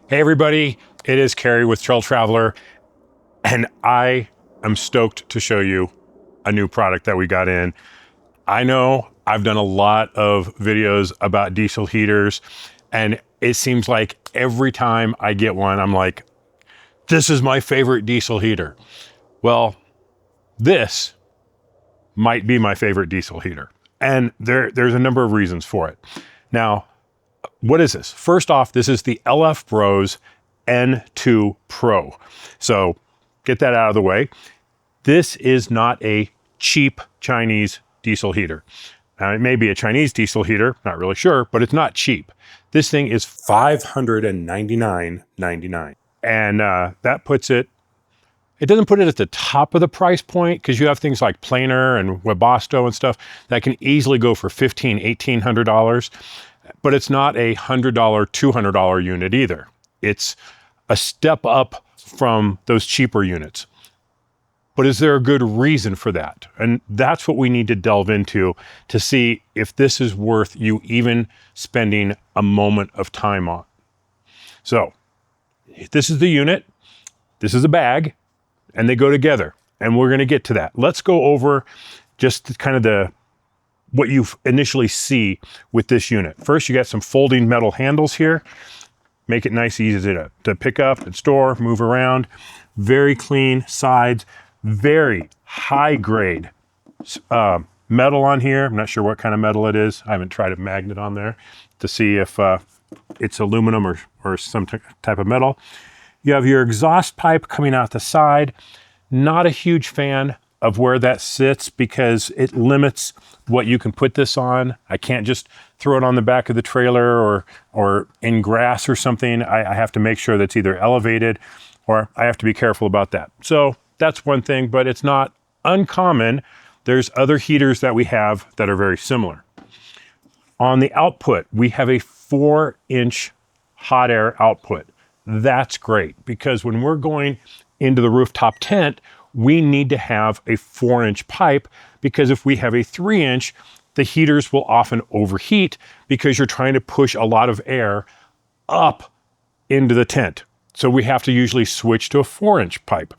Hey everybody, it is Carrie with Trail Traveler, and I am stoked to show you a new product that we got in. I know I've done a lot of videos about diesel heaters, and it seems like every time I get one, I'm like, this is my favorite diesel heater. Well, this might be my favorite diesel heater, and there's a number of reasons for it. Now, what is this? First off, this is the LF Bros N2 Pro. So get that out of the way. This is not a cheap Chinese diesel heater. Now, it may be a Chinese diesel heater, not really sure, but it's not cheap. This thing is $599.99. And that puts it doesn't put it at the top of the price point, because you have things like Planer and Webasto and stuff that can easily go for $1,500, $1,800. But it's not a $100, $200 unit either. It's a step up from those cheaper units. But is there a good reason for that? And that's what we need to delve into to see if this is worth you even spending a moment of time on. So this is the unit, this is a bag, and they go together. And we're gonna get to that. Let's go over just kind of what you initially see with this unit. First, you got some folding metal handles here. Make it nice, easy to pick up and store, move around. Very clean sides, very high grade metal on here. I'm not sure what kind of metal it is. I haven't tried a magnet on there to see if it's aluminum or some type of metal. You have your exhaust pipe coming out the side. Not a huge fan of where that sits because it limits what you can put this on. I can't just throw it on the back of the trailer or in grass or something. I have to make sure that's either elevated, or I have to be careful about that. So that's one thing, but it's not uncommon. There's other heaters that we have that are very similar. On the output, we have a 4-inch hot air output. That's great, because when we're going into the rooftop tent, we need to have a 4-inch pipe, because if we have a 3-inch, the heaters will often overheat because you're trying to push a lot of air up into the tent. So we have to usually switch to a 4-inch pipe.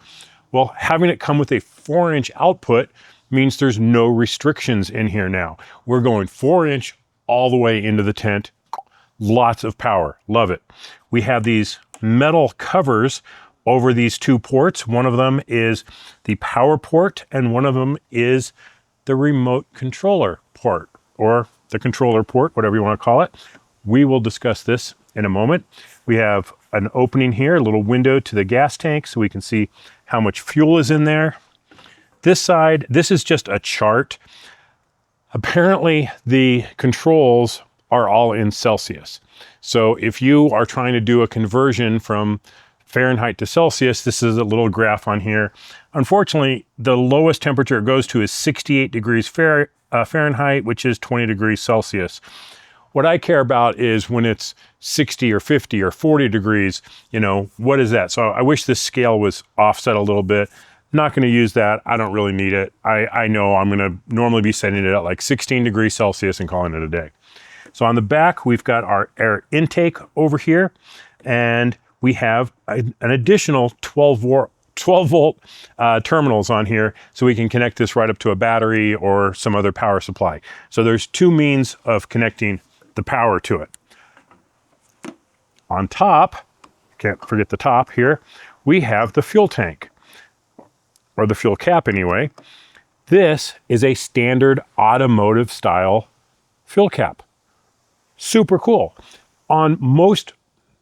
Well, having it come with a 4-inch output means there's no restrictions in here now. We're going 4-inch all the way into the tent. Lots of power, love it. We have these metal covers over these two ports. One of them is the power port, and one of them is the remote controller port, or the controller port, whatever you want to call it. We will discuss this in a moment. We have an opening here, a little window to the gas tank so we can see how much fuel is in there. This side, this is just a chart. Apparently the controls are all in Celsius. So if you are trying to do a conversion from Fahrenheit to Celsius, this is a little graph on here. Unfortunately, the lowest temperature it goes to is 68 degrees Fahrenheit, which is 20 degrees Celsius. What I care about is when it's 60 or 50 or 40 degrees, what is that? So I wish this scale was offset a little bit. Not going to use that. I don't really need it. I know I'm going to normally be setting it at like 16 degrees Celsius and calling it a day. So on the back, we've got our air intake over here, and we have an additional 12 volt terminals on here, so we can connect this right up to a battery or some other power supply. So there's two means of connecting the power to it. On top, can't forget the top here, we have the fuel tank, or the fuel cap anyway. This is a standard automotive style fuel cap. Super cool. On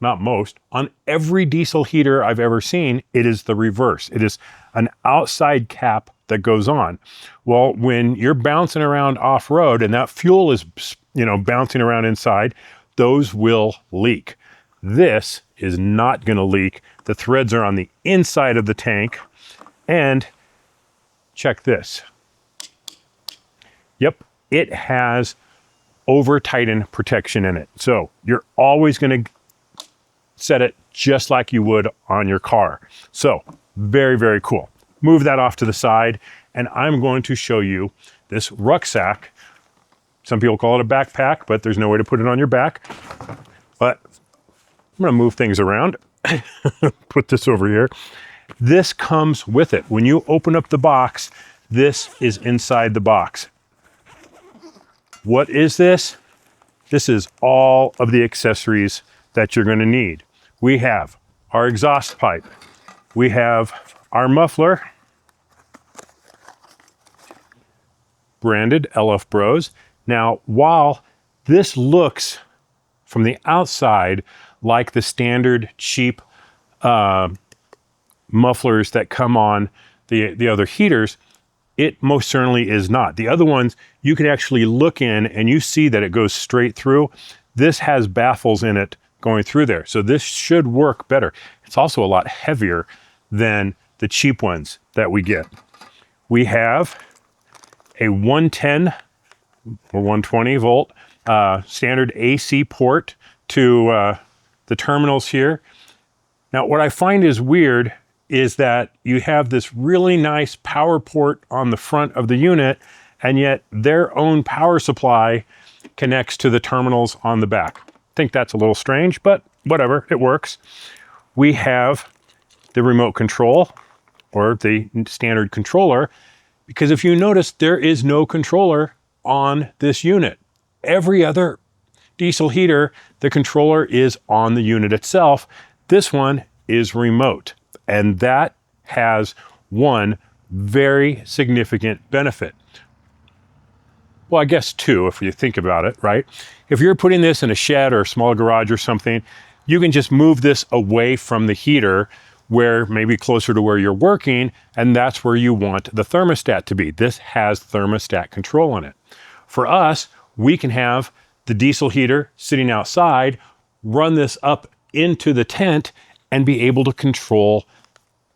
on every diesel heater I've ever seen, it is the reverse. It is an outside cap that goes on. Well, when you're bouncing around off-road and that fuel is, bouncing around inside, those will leak. This is not going to leak. The threads are on the inside of the tank, and check this. Yep, it has over-tighten protection in it. So you're always going to set it just like you would on your car. So very, very cool. Move that off to the side, and I'm going to show you this rucksack. Some people call it a backpack, but there's no way to put it on your back. But gonna move things around. Put this over here. This comes with it. When you open up the box, this is inside the box. What is this? This is all of the accessories that you're gonna need. We have our exhaust pipe. We have our muffler, branded LF Bros. Now, while this looks from the outside like the standard cheap mufflers that come on the other heaters, it most certainly is not. The other ones, you can actually look in and you see that it goes straight through. This has baffles in it going through there. So this should work better. It's also a lot heavier than the cheap ones that we get. We have a 110 or 120 volt standard AC port to the terminals here. Now, what I find is weird is that you have this really nice power port on the front of the unit, and yet their own power supply connects to the terminals on the back. I think that's a little strange, but whatever, it works. We have the remote control, or the standard controller, because if you notice, there is no controller on this unit. Every other diesel heater, the controller is on the unit itself. This one is remote, and that has one very significant benefit. Well, I guess two, if you think about it, right? If you're putting this in a shed or a small garage or something, you can just move this away from the heater, where maybe closer to where you're working, and that's where you want the thermostat to be. This has thermostat control in it. For us, we can have the diesel heater sitting outside, run this up into the tent, and be able to control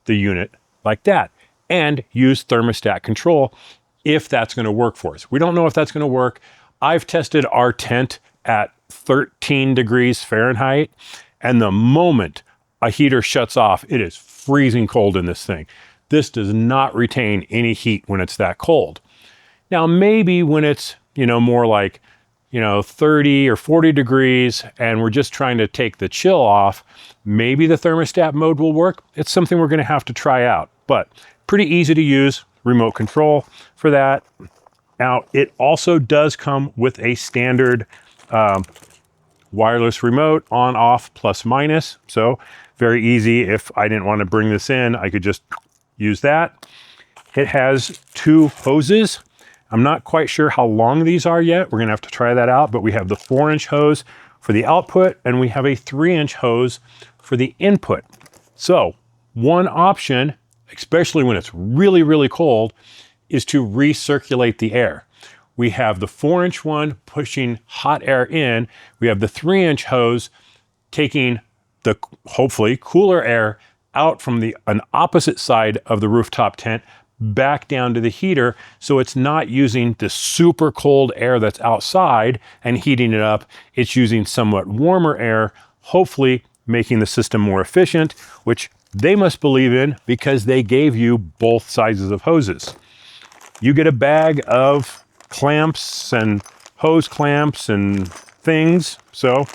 the unit like that, and use thermostat control if that's gonna work for us. We don't know if that's gonna work. I've tested our tent at 13 degrees Fahrenheit, and the moment a heater shuts off, it is freezing cold in this thing. This does not retain any heat when it's that cold. Now, maybe when it's, more like, 30 or 40 degrees and we're just trying to take the chill off, maybe the thermostat mode will work. It's something we're gonna have to try out, but pretty easy to use remote control for that. Now, it also does come with a standard wireless remote, on, off, plus, minus. So very easy. If I didn't want to bring this in, I could just use that. It has two hoses. I'm not quite sure how long these are yet. We're gonna have to try that out, but we have the 4-inch hose for the output, and we have a 3-inch hose for the input. So one option, especially when it's really, really cold, is to recirculate the air. We have the 4-inch one pushing hot air in. We have the 3-inch hose taking the hopefully cooler air out from an opposite side of the rooftop tent back down to the heater, so it's not using the super cold air that's outside and heating it up. It's using somewhat warmer air, hopefully making the system more efficient, which they must believe in because they gave you both sizes of hoses. You get a bag of clamps and hose clamps and things, so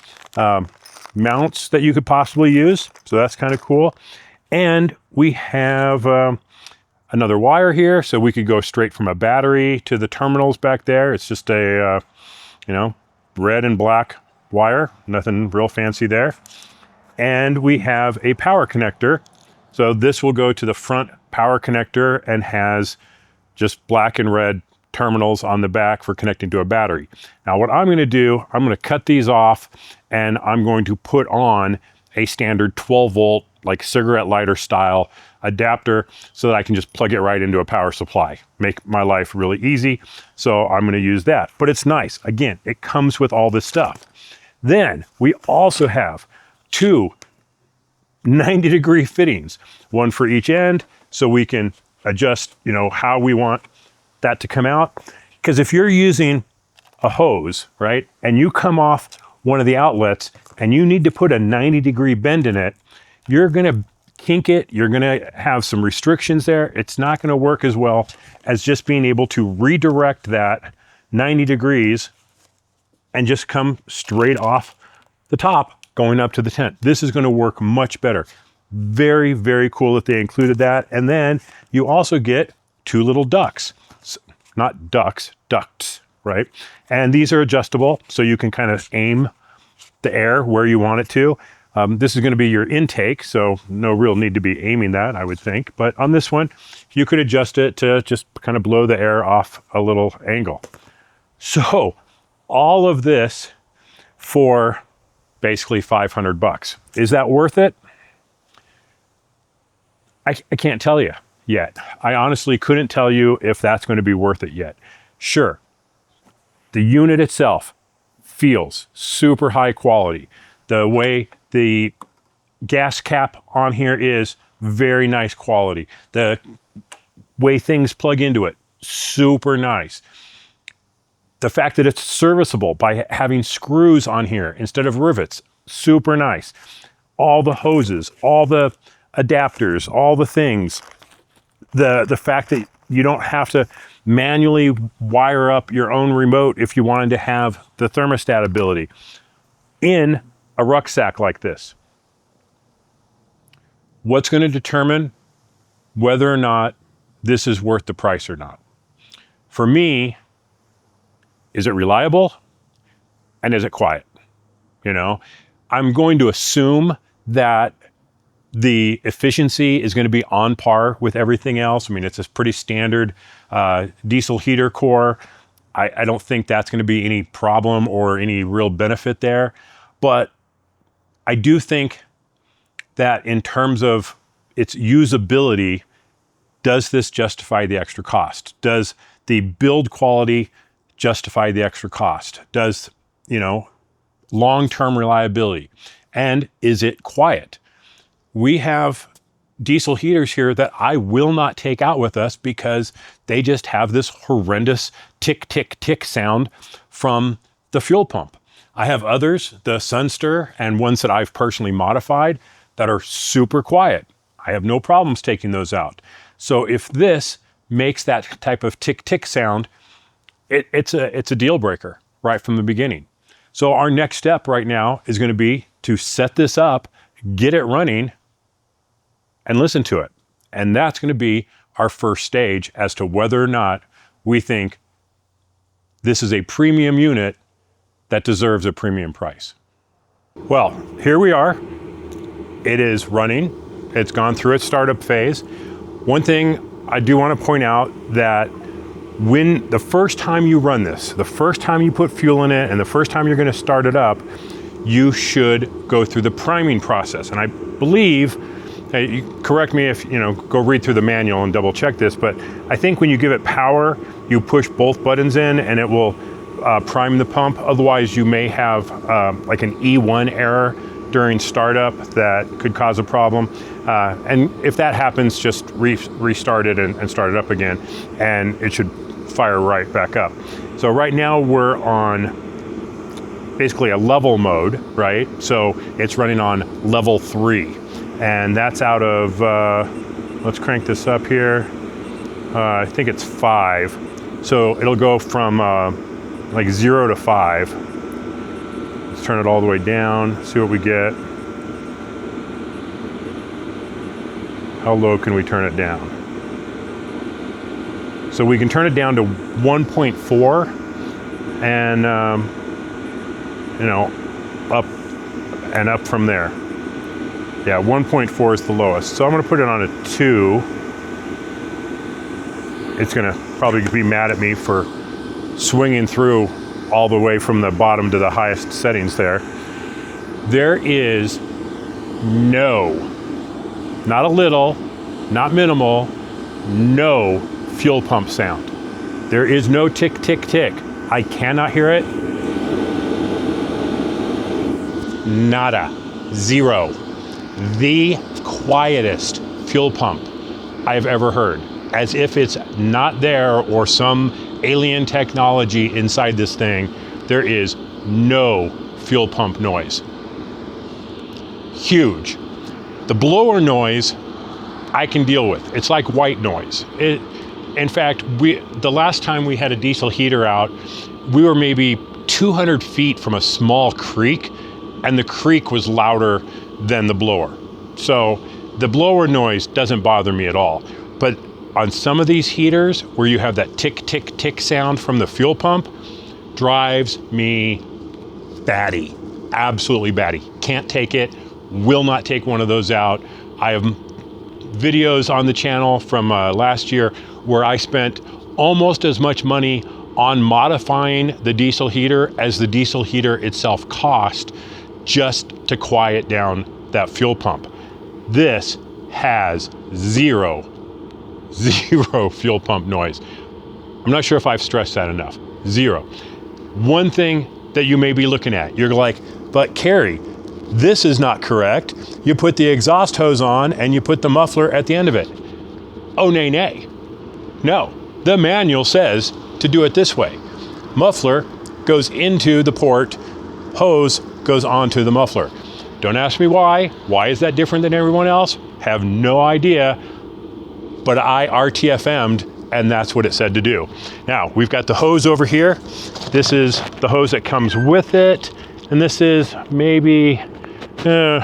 mounts that you could possibly use, so that's kind of cool. And we have another wire here, so we could go straight from a battery to the terminals back there. It's just a red and black wire, nothing real fancy there. And we have a power connector, so this will go to the front power connector and has just black and red terminals on the back for connecting to a battery. Now what I'm gonna do, I'm gonna cut these off and I'm going to put on a standard 12 volt, like cigarette lighter style adapter so that I can just plug it right into a power supply. Make my life really easy. So I'm gonna use that, but it's nice. Again, it comes with all this stuff. Then we also have two 90-degree fittings, one for each end, so we can adjust, how we want that to come out. Because if you're using a hose, right, and you come off one of the outlets and you need to put a 90-degree bend in it, you're gonna kink it, you're gonna have some restrictions there. It's not gonna work as well as just being able to redirect that 90 degrees and just come straight off the top going up to the tent. This is going to work much better. Very, very cool that they included that. And then you also get 2 little ducts. Not ducks, ducts, right? And these are adjustable, so you can kind of aim the air where you want it to. This is going to be your intake, so no real need to be aiming that, I would think. But on this one, you could adjust it to just kind of blow the air off a little angle. So all of this for basically $500. Is that worth it? I can't tell you yet. I honestly couldn't tell you if that's going to be worth it yet. Sure, the unit itself feels super high quality. The way the gas cap on here is very nice quality. The way things plug into it, super nice. The fact that it's serviceable by having screws on here instead of rivets, super nice. All the hoses, all the adapters, all the things. The fact that you don't have to manually wire up your own remote if you wanted to have the thermostat ability in a rucksack like this. What's going to determine whether or not this is worth the price or not? For me, is it reliable? And is it quiet? You know, I'm going to assume that the efficiency is going to be on par with everything else. I mean, it's a pretty standard diesel heater core. I don't think that's going to be any problem or any real benefit there. But I do think that in terms of its usability, does this justify the extra cost? Does the build quality justify the extra cost? Does, you know, long-term reliability? And is it quiet? We have diesel heaters here that I will not take out with us because they just have this horrendous tick, tick, tick sound from the fuel pump. I have others, the Sunstir, and ones that I've personally modified that are super quiet. I have no problems taking those out. So if this makes that type of tick, tick sound, it's a deal breaker right from the beginning. So our next step right now is going to be to set this up, get it running, and listen to it. And that's going to be our first stage as to whether or not we think this is a premium unit that deserves a premium price. Well, here we are. It is running. It's gone through its startup phase. One thing I do want to point out that when the first time you run this, the first time you put fuel in it and the first time you're going to start it up, you should go through the priming process. And I believe, you correct me if, go read through the manual and double check this, but I think when you give it power, you push both buttons in and it will prime the pump. Otherwise, you may have like an E1 error during startup that could cause a problem. And if that happens, just restart it and start it up again, and it should fire right back up. So right now we're on basically a level mode, right? So it's running on level 3. And that's out of, let's crank this up here. I think it's 5. So it'll go from like 0 to 5. Let's turn it all the way down, see what we get. How low can we turn it down? So we can turn it down to 1.4 and, up and up from there. Yeah, 1.4 is the lowest. So I'm gonna put it on a 2. It's gonna probably be mad at me for swinging through all the way from the bottom to the highest settings there. There is no, not a little, not minimal, no fuel pump sound. There is no tick, tick, tick. I cannot hear it. Nada, 0. The quietest fuel pump I've ever heard, as if it's not there or some alien technology inside this thing. There is no fuel pump noise. Huge. The blower noise I can deal with. It's like white noise. In fact, the last time we had a diesel heater out, we were maybe 200 feet from a small creek. and the creak was louder than the blower. So the blower noise doesn't bother me at all. But on some of these heaters where you have that tick, tick, tick sound from the fuel pump, drives me batty, absolutely batty. Can't take it, will not take one of those out. I have videos on the channel from last year where I spent almost as much money on modifying the diesel heater as the diesel heater itself cost just to quiet down that fuel pump. This has zero fuel pump noise. I'm not sure if I've stressed that enough. Zero. One thing that you may be looking at, you're like, but Carrie, this is not correct. You put the exhaust hose on and you put the muffler at the end of it. Oh, nay, nay. No, the manual says to do it this way. Muffler goes into the port, hose goes onto the muffler. Don't ask me why. Why is that different than everyone else? Have no idea, but I RTFM'd and that's what it said to do. Now, we've got the hose over here. This is the hose that comes with it, and this is maybe a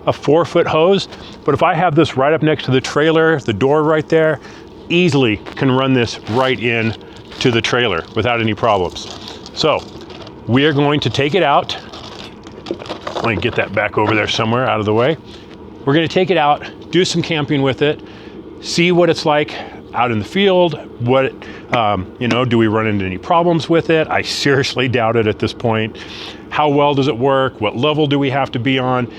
4-foot hose. But if I have this right up next to the trailer, the door right there, easily can run this right in to the trailer without any problems. So we are going to take it out. Let me get that back over there somewhere out of the way. We're going to take it out, do some camping with it, see what it's like out in the field. What, do we run into any problems with it? I seriously doubt it at this point. How well does it work? What level do we have to be on?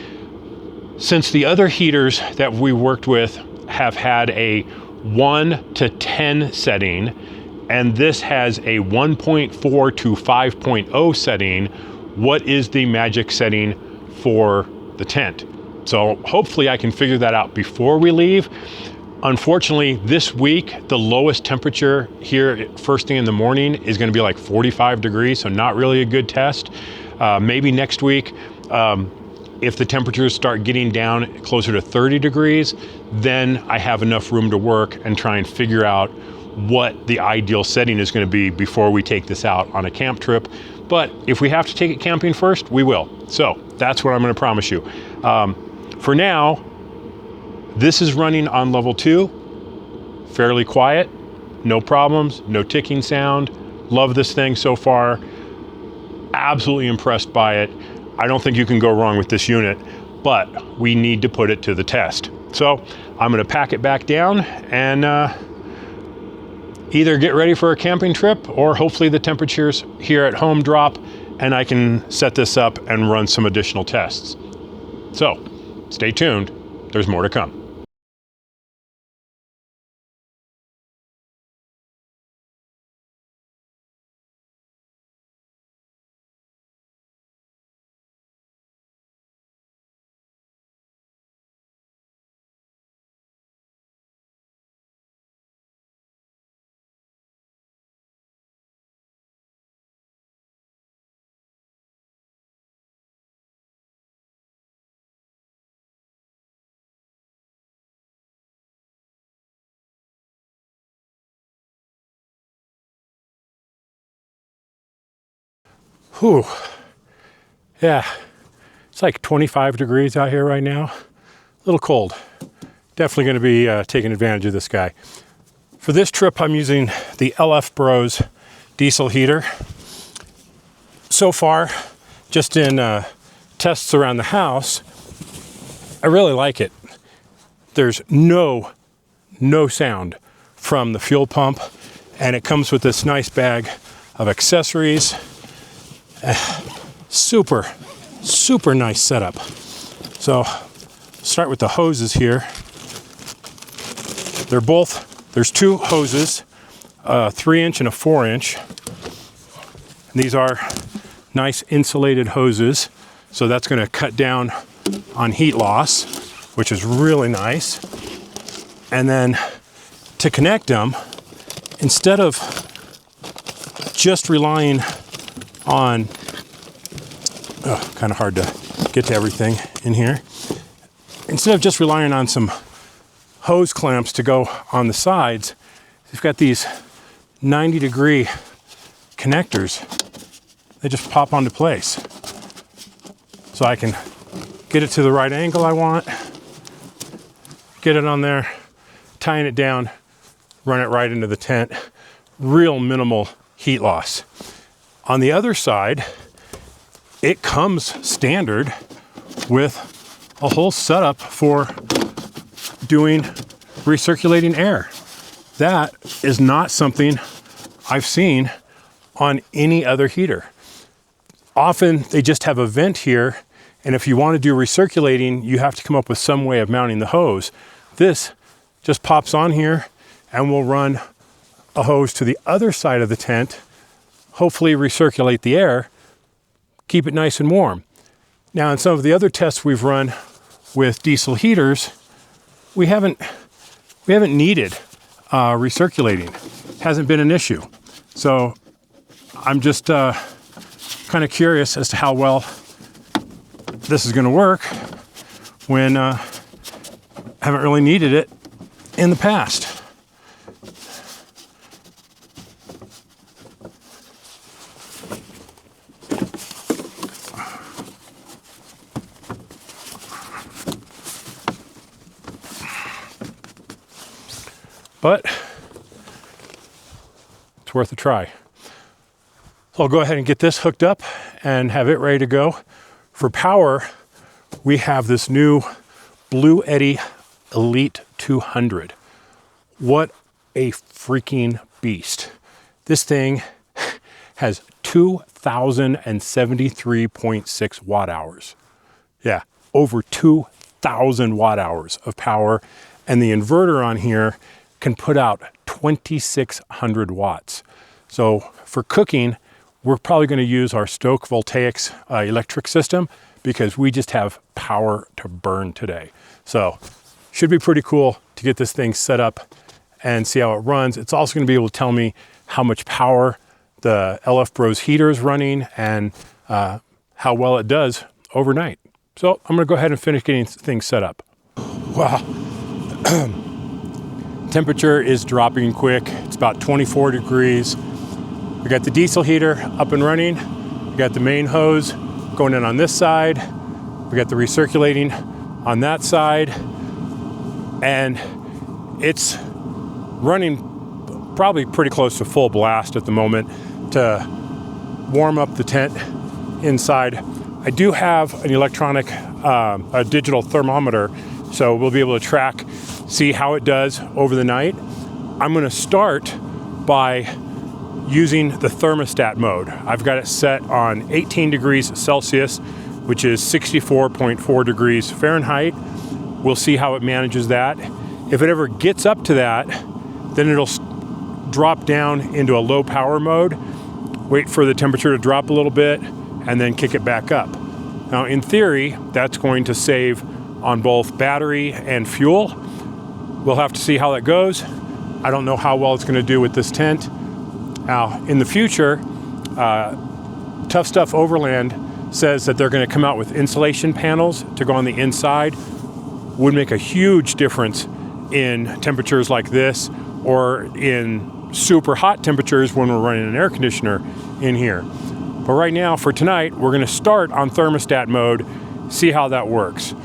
Since the other heaters that we worked with have had a 1 to 10 setting, and this has a 1.4 to 5.0 setting, what is the magic setting for the tent? So hopefully I can figure that out before we leave. Unfortunately, this week, the lowest temperature here first thing in the morning is going to be like 45 degrees, so not really a good test. Maybe next week, if the temperatures start getting down closer to 30 degrees, then I have enough room to work and try and figure out what the ideal setting is going to be before we take this out on a camp trip. But if we have to take it camping first, we will. So that's what I'm going to promise you. For now, this is running on level 2, fairly quiet, no problems, no ticking sound. Love this thing so far. Absolutely impressed by it. I don't think you can go wrong with this unit, but we need to put it to the test. So I'm going to pack it back down and either get ready for a camping trip, or hopefully the temperatures here at home drop and I can set this up and run some additional tests. So stay tuned. There's more to come. Whew. Yeah, it's like 25 degrees out here right now. A little cold. Definitely going to be taking advantage of this guy. For this trip, I'm using the LF Bros diesel heater. So far, just in tests around the house, I really like it. There's no sound from the fuel pump, and it comes with this nice bag of accessories. Super nice setup. So start with the hoses here. There's 2 hoses, a 3-inch and a 4-inch. These are nice insulated hoses, so that's going to cut down on heat loss, which is really nice. And then to connect them, instead of just relying on, kind of hard to get to everything in here. Instead of just relying on some hose clamps to go on the sides, you've got these 90-degree connectors. They just pop onto place. so I can get it to the right angle I want, get it on there, tying it down, run it right into the tent. Real minimal heat loss. On the other side, it comes standard with a whole setup for doing recirculating air. That is not something I've seen on any other heater. Often they just have a vent here, and if you want to do recirculating, you have to come up with some way of mounting the hose. This just pops on here and we'll run a hose to the other side of the tent, hopefully recirculate the air, keep it nice and warm. Now, in some of the other tests we've run with diesel heaters, we haven't needed recirculating. Hasn't been an issue. So I'm just kind of curious as to how well this is going to work when haven't really needed it in the past. But it's worth a try. So I'll go ahead and get this hooked up and have it ready to go. For power, we have this new Blue Eddy Elite 200. What a freaking beast. This thing has 2,073.6 watt hours. Yeah, over 2,000 watt hours of power. And the inverter on here can put out 2,600 watts. So for cooking, we're probably going to use our Stoke Voltaics electric system because we just have power to burn today. So should be pretty cool to get this thing set up and see how it runs. It's also going to be able to tell me how much power the LF Bros heater is running and how well it does overnight. So I'm going to go ahead and finish getting things set up. Wow. Temperature is dropping quick. It's about 24 degrees. We got the diesel heater up and running. We got the main hose going in on this side. We got the recirculating on that side. And it's running probably pretty close to full blast at the moment to warm up the tent inside. I do have an electronic, a digital thermometer, so we'll be able to track, see how it does over the night. I'm going to start by using the thermostat mode. I've got it set on 18 degrees Celsius, which is 64.4 degrees Fahrenheit. We'll see how it manages that. If it ever gets up to that, then it'll drop down into a low power mode, wait for the temperature to drop a little bit, and then kick it back up. Now, in theory, that's going to save on both battery and fuel. We'll have to see how that goes. I don't know how well it's going to do with this tent. Now, in the future, Tough Stuff Overland says that they're going to come out with insulation panels to go on the inside. Would make a huge difference in temperatures like this or in super hot temperatures when we're running an air conditioner in here. But right now, for tonight, we're going to start on thermostat mode, see how that works.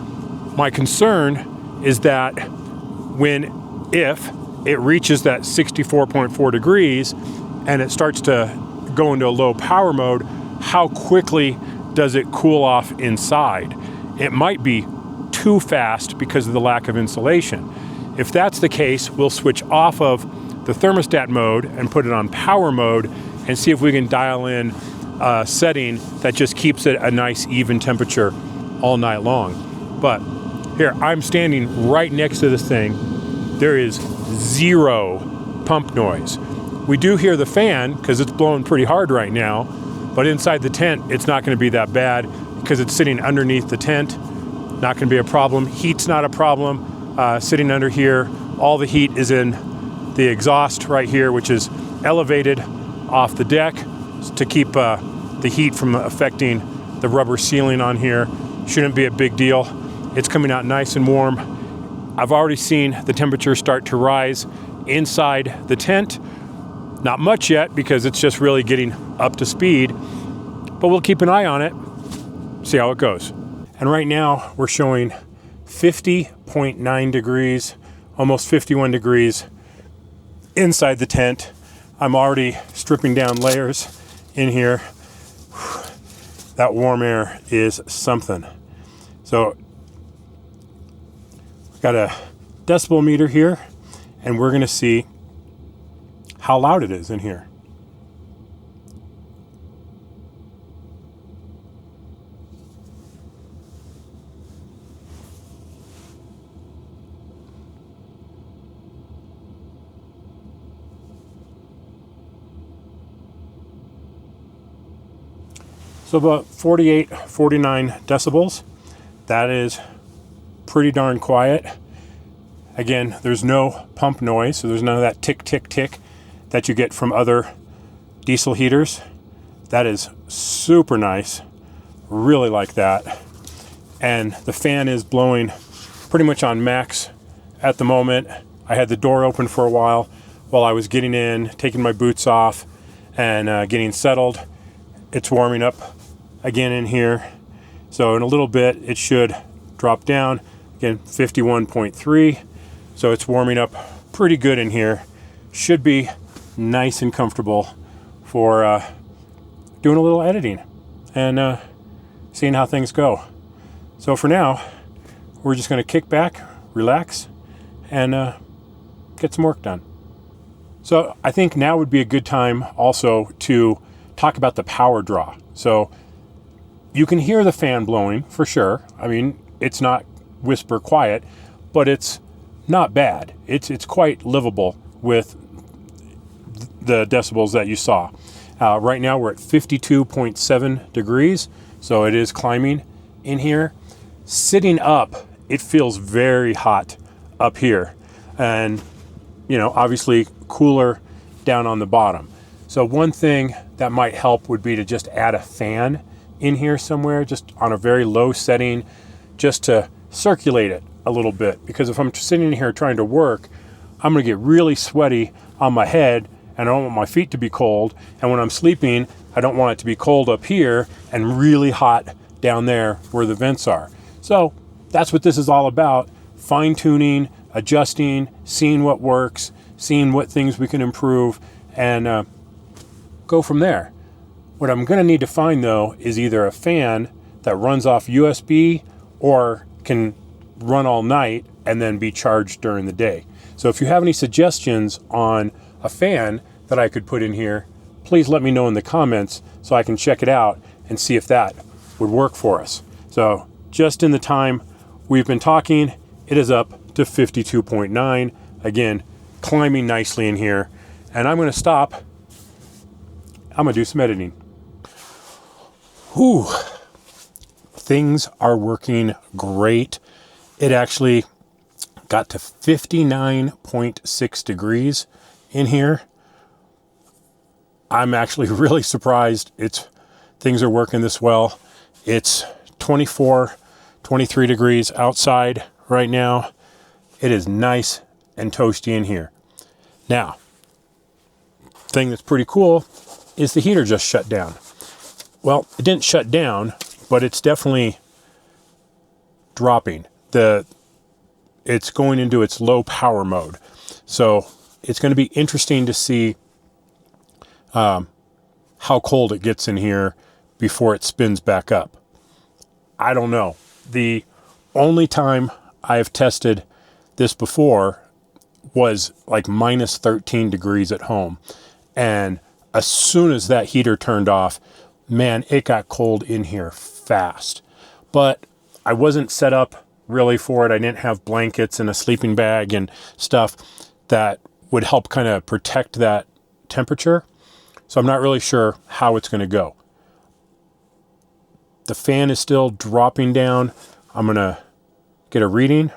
My concern is that if it reaches that 64.4 degrees and it starts to go into a low power mode, how quickly does it cool off inside? It might be too fast because of the lack of insulation. If that's the case, we'll switch off of the thermostat mode and put it on power mode and see if we can dial in a setting that just keeps it a nice even temperature all night long. But here, I'm standing right next to this thing. There is zero pump noise. We do hear the fan because it's blowing pretty hard right now, but inside the tent, it's not going to be that bad because it's sitting underneath the tent. Not going to be a problem. Heat's not a problem. Sitting under here, all the heat is in the exhaust right here, which is elevated off the deck to keep the heat from affecting the rubber ceiling on here. Shouldn't be a big deal. It's coming out nice and warm. I've already seen the temperature start to rise inside the tent. Not much yet because it's just really getting up to speed, but we'll keep an eye on it, see how it goes. And right now we're showing 50.9 degrees, almost 51 degrees inside the tent. I'm already stripping down layers in here. That warm air is something. So got a decibel meter here, and we're gonna see how loud it is in here. So about 48, 49 decibels. That is pretty darn quiet. Again, there's no pump noise, so there's none of that tick, tick, tick that you get from other diesel heaters. That is super nice. Really like that. And the fan is blowing pretty much on max at the moment. I had the door open for a while I was getting in, taking my boots off, and getting settled. It's warming up again in here. So in a little bit, it should drop down. Again, 51.3. So it's warming up pretty good in here. Should be nice and comfortable for doing a little editing and seeing how things go. So for now, we're just going to kick back, relax, and get some work done. So I think now would be a good time also to talk about the power draw. So you can hear the fan blowing for sure. I mean, it's not whisper quiet, but it's not bad. It's quite livable with the decibels that you saw. Right now we're at 52.7 degrees, so it is climbing in here. Sitting up, it feels very hot up here, and you know, obviously cooler down on the bottom. So one thing that might help would be to just add a fan in here somewhere, just on a very low setting, just to circulate it a little bit. Because if I'm sitting here trying to work, I'm gonna get really sweaty on my head, and I don't want my feet to be cold. And when I'm sleeping, I don't want it to be cold up here and really hot down there where the vents are. So that's what this is all about: fine tuning, adjusting, seeing what works, seeing what things we can improve, and go from there. What I'm going to need to find, though, is either a fan that runs off USB or can run all night and then be charged during the day. So if you have any suggestions on a fan that I could put in here, please let me know in the comments so I can check it out and see if that would work for us. So just in the time we've been talking, it is up to 52.9. Again, climbing nicely in here. And I'm going to stop. I'm going to do some editing. Whew. Things are working great. It actually got to 59.6 degrees in here. I'm actually really surprised things are working this well. It's 24, 23 degrees outside right now. It is nice and toasty in here. Now, thing that's pretty cool is the heater just shut down. Well, it didn't shut down, but it's definitely dropping. It's going into its low power mode. So it's going to be interesting to see how cold it gets in here before it spins back up. I don't know. The only time I've tested this before was like minus 13 degrees at home. And as soon as that heater turned off, man, it got cold in here fast. But I wasn't set up really for it. I didn't have blankets and a sleeping bag and stuff that would help kind of protect that temperature. So I'm not really sure how it's going to go. The fan is still dropping down. I'm going to get a reading.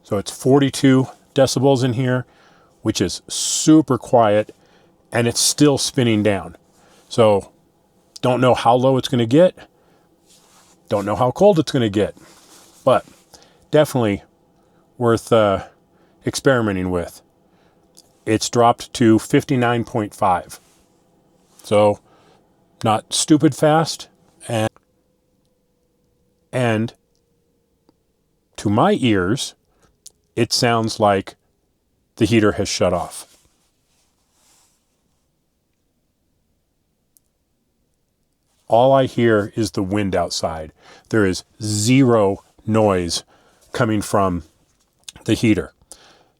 So it's 42 decibels in here, which is super quiet, and it's still spinning down. So don't know how low it's going to get. Don't know how cold it's going to get, but definitely worth experimenting with. it's dropped to 59.5. So not stupid fast. And to my ears, it sounds like the heater has shut off. All I hear is the wind outside. There is zero noise coming from the heater.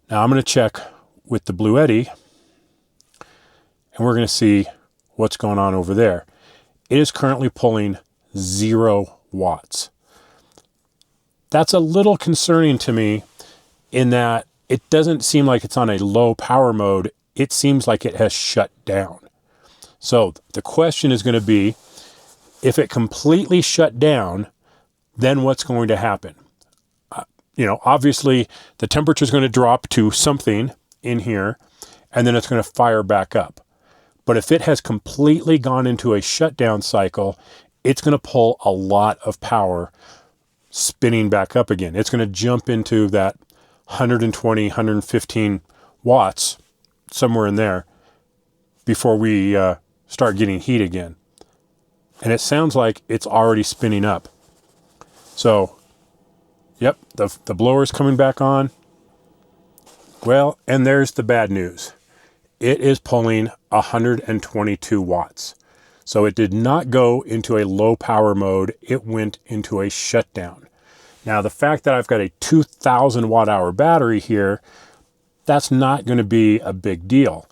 Now I'm going to check with the Bluetti, and we're going to see what's going on over there. It is currently pulling 0 watts. That's a little concerning to me in that it doesn't seem like it's on a low power mode. It seems like it has shut down. So the question is going to be, if it completely shut down, then what's going to happen? Obviously the temperature is going to drop to something in here, and then it's going to fire back up. But if it has completely gone into a shutdown cycle, it's going to pull a lot of power spinning back up again. It's going to jump into that 120, 115 watts, somewhere in there, before we start getting heat again. And it sounds like it's already spinning up. So, yep, the blower's coming back on. Well, and there's the bad news. It is pulling 122 watts. So it did not go into a low power mode. It went into a shutdown. Now, the fact that I've got a 2,000 watt hour battery here, that's not going to be a big deal.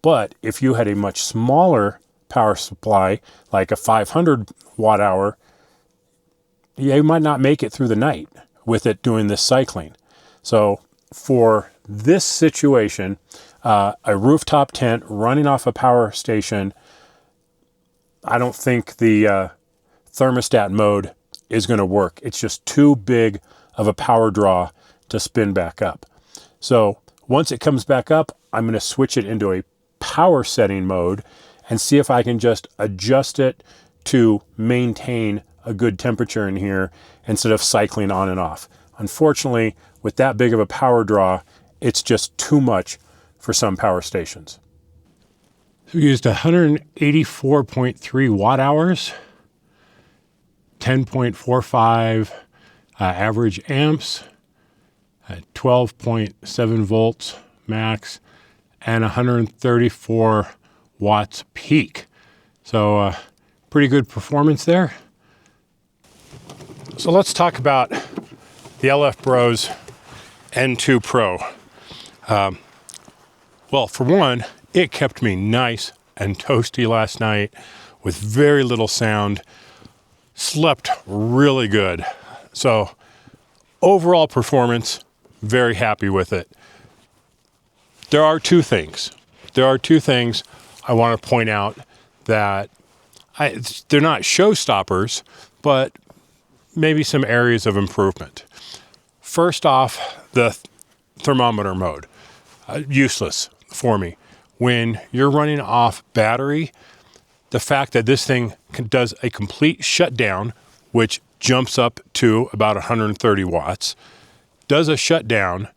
But if you had a much smaller power supply, like a 500 watt hour, you might not make it through the night with it doing this cycling. So for this situation, a rooftop tent running off a power station, I don't think the thermostat mode is going to work. It's just too big of a power draw to spin back up. So once it comes back up, I'm going to switch it into a power setting mode and see if I can just adjust it to maintain a good temperature in here instead of cycling on and off. Unfortunately, with that big of a power draw, it's just too much for some power stations. So we used 184.3 watt hours, 10.45 average amps, 12.7 volts max, and 134 watts peak. So pretty good performance there. So let's talk about the LF Bros N2 Pro. Well, for one, it kept me nice and toasty last night with very little sound. Slept really good. So overall performance, very happy with it. There are two things I want to point out that they're not showstoppers, but maybe some areas of improvement. First off, the thermometer mode. Useless for me. When you're running off battery, the fact that this thing does a complete shutdown, which jumps up to about 130 watts, does a shutdown,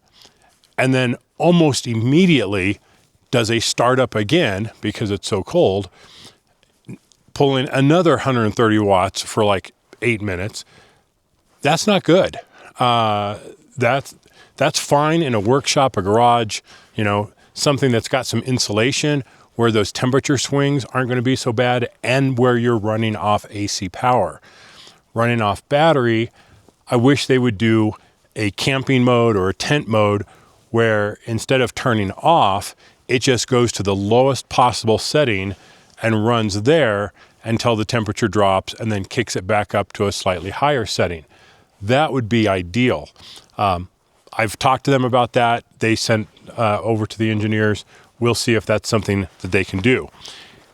and then almost immediately does a startup again because it's so cold, pulling another 130 watts for like 8 minutes. That's not good. That's fine in a workshop, a garage, something that's got some insulation where those temperature swings aren't going to be so bad and where you're running off AC power. Running off battery, I wish they would do a camping mode or a tent mode where instead of turning off, it just goes to the lowest possible setting and runs there until the temperature drops and then kicks it back up to a slightly higher setting. That would be ideal. I've talked to them about that. They sent over to the engineers. We'll see if that's something that they can do.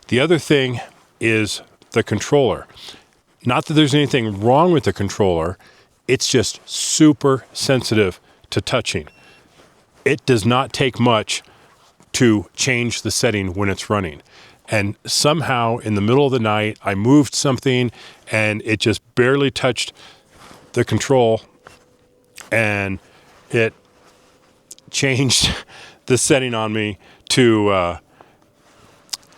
The other thing is the controller. Not that there's anything wrong with the controller, it's just super sensitive to touching. It does not take much to change the setting when it's running. And somehow in the middle of the night, I moved something and it just barely touched the control and it changed the setting on me to,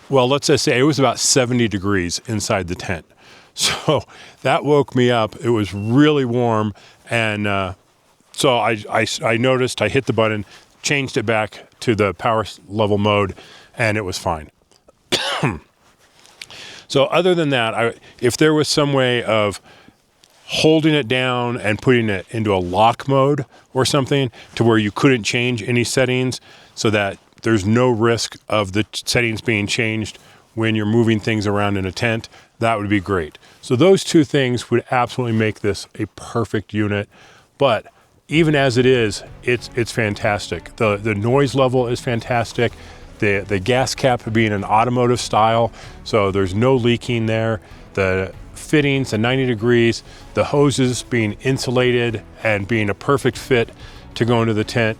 well, let's just say it was about 70 degrees inside the tent. So that woke me up. It was really warm. And so I noticed, I hit the button, changed it back to the power level mode, and it was fine. So other than that, if there was some way of holding it down and putting it into a lock mode or something to where you couldn't change any settings so that there's no risk of the settings being changed when you're moving things around in a tent, that would be great. So those two things would absolutely make this a perfect unit. But even as it is, it's fantastic. The noise level is fantastic. The gas cap being an automotive style, so there's no leaking there. The fittings at 90 degrees, the hoses being insulated and being a perfect fit to go into the tent.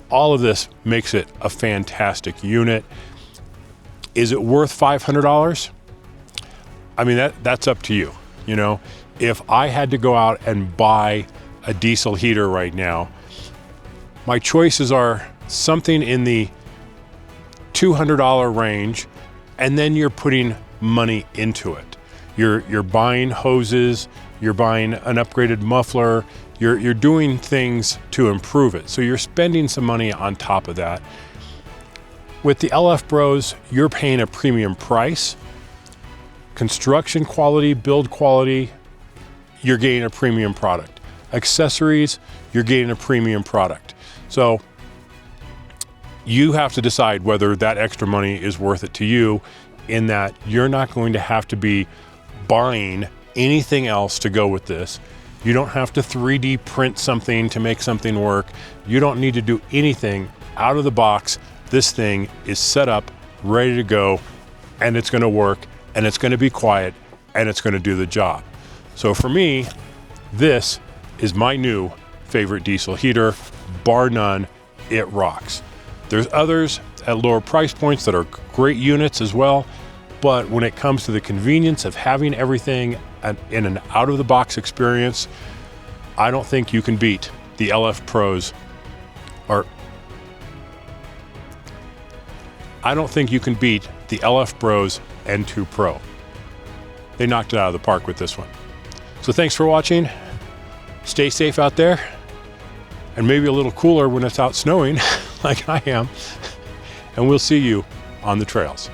All of this makes it a fantastic unit. Is it worth $500? I mean, that's up to you. You know, if I had to go out and buy a diesel heater right now, my choices are something in the $200 range, and then you're putting money into it. You're buying hoses, you're buying an upgraded muffler, you're doing things to improve it. So you're spending some money on top of that. With the LF Bros, you're paying a premium price. Construction quality, build quality, you're getting a premium product. Accessories, you're getting a premium product. So you have to decide whether that extra money is worth it to you, in that you're not going to have to be buying anything else to go with this. You don't have to 3D print something to make something work. You don't need to do anything out of the box. This thing is set up, ready to go, and it's going to work, and it's going to be quiet, and it's going to do the job. So for me, this is my new favorite diesel heater, bar none. It rocks. There's others at lower price points that are great units as well, but when it comes to the convenience of having everything in an out-of-the-box experience, I don't think you can beat the LF Pros, or I don't think you can beat the LF Bros N2 Pro. They knocked it out of the park with this one. So thanks for watching. Stay safe out there, and maybe a little cooler when it's out snowing like I am, and we'll see you on the trails.